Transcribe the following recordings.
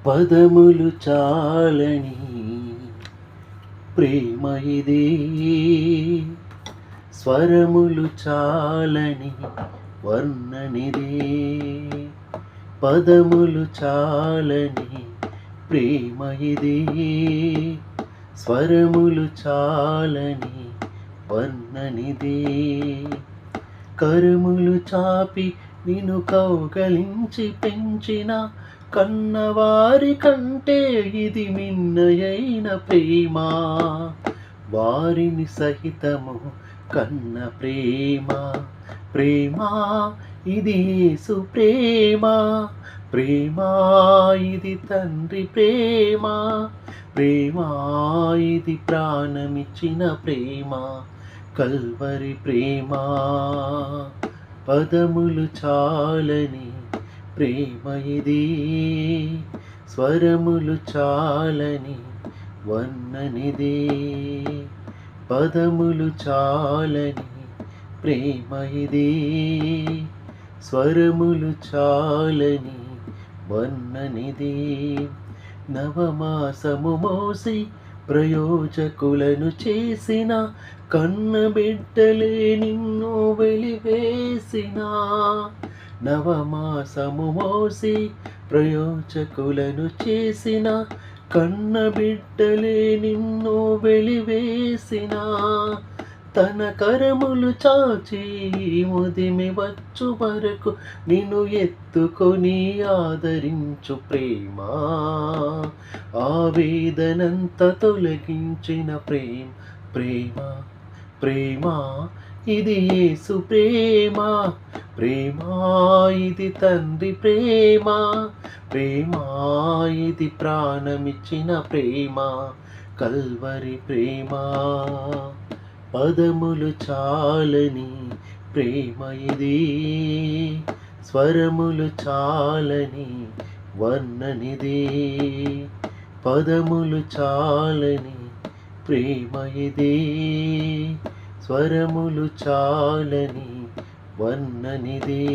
పదములు చాలని ప్రేమ ఇదే, స్వరములు చాలని వర్ణనిదే. పదములు చాలని ప్రేమ ఇదే, స్వరములు చాలని వర్ణనిదే. కరములు చాపి నిన్ను కౌగలించి పెంచిన కన్నవారి కంటే ఇది మిన్నయైన ప్రేమ. వారిని సహితము కన్న ప్రేమ. ప్రేమ ఇది యేసు ప్రేమ. ప్రేమ ఇది తండ్రి ప్రేమ. ప్రేమ ఇది ప్రాణమిచ్చిన ప్రేమ, కల్వరి ప్రేమ. పదములు చాలని ప్రేమ ఇది, స్వరములు చాలని వర్ణనిదే. పదములు చాలని ప్రేమ ఇది, స్వరములు చాలని వర్ణనిదే. నవమాసము మోసి ప్రయోజకులను చేసిన కన్నబిడ్డలే నిన్ను వెలివేసిన. నవమాసము మోసి ప్రయోజకులను చేసిన కన్నబిడ్డలే నిన్ను వెలివేసిన. తన కరములు చాచి ముదిమి వచ్చు వరకు నిన్ను ఎత్తుకొని ఆదరించు ప్రేమ. ఆవేదనంత తొలగించిన ప్రేమ. ప్రేమ ప్రేమ ఇది యేసు ప్రేమ. ప్రేమ ఇది తండ్రి ప్రేమ. ప్రేమ ఇది ప్రాణమిచ్చిన ప్రేమ, కల్వరి ప్రేమ. పదములు చాలని ప్రేమ ఇది, స్వరములు చాలని వర్ణనిదే. పదములు చాలని ప్రేమ ఇది, స్వరములు చాలని వర్ణనిదే.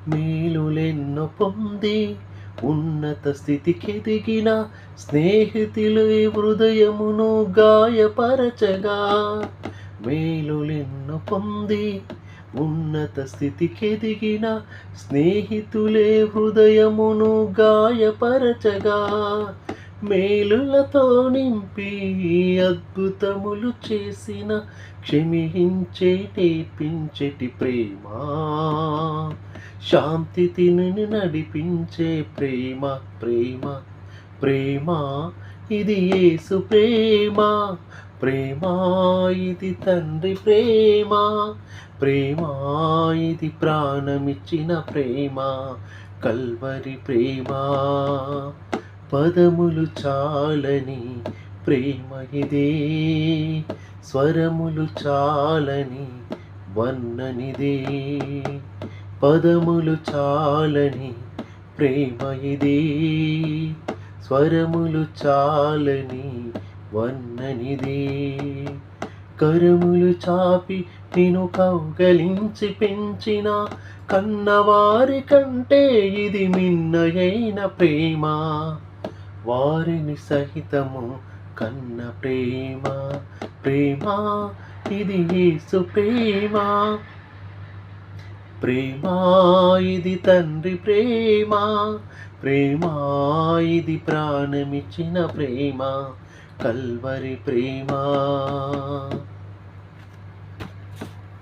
మేలులెన్నో పొంది ఉన్నత స్థితికెదిగిన స్నేహితులు హృదయమును గాయపరచగా. మేలులెన్నో పొంది ఉన్నత స్థితికెదిగిన స్నేహితులే హృదయమును గాయపరచగా. మేలులతో నింపి అద్భుతములు చేసిన క్షమించే నేర్పించేటి ప్రేమ. శాంతి తిని నడిపించే ప్రేమ. ప్రేమ ప్రేమ ఇది యేసు ప్రేమ. ప్రేమ ఇది తండ్రి ప్రేమ. ప్రేమ ఇది ప్రాణమిచ్చిన ప్రేమ, కల్వరి ప్రేమ. పదములు చాలని ప్రేమ ఇదే, స్వరములు చాలని వర్ణనిదే. పదములు చాలని ప్రేమ ఇది, స్వరములు చాలని వర్ణనిదే. కరములు చాపి నిన్ను కౌగలించి పెంచిన కన్నవారి కంటే ఇది మిన్నయైన ప్రేమ. వారిని సహితము కన్న ప్రేమ. ప్రేమ ఇది యేసు ప్రేమ. ప్రేమ ఇది తండ్రి ప్రేమ. ప్రేమ ఇది ప్రాణమిచ్చిన ప్రేమ, కల్వరి ప్రేమ.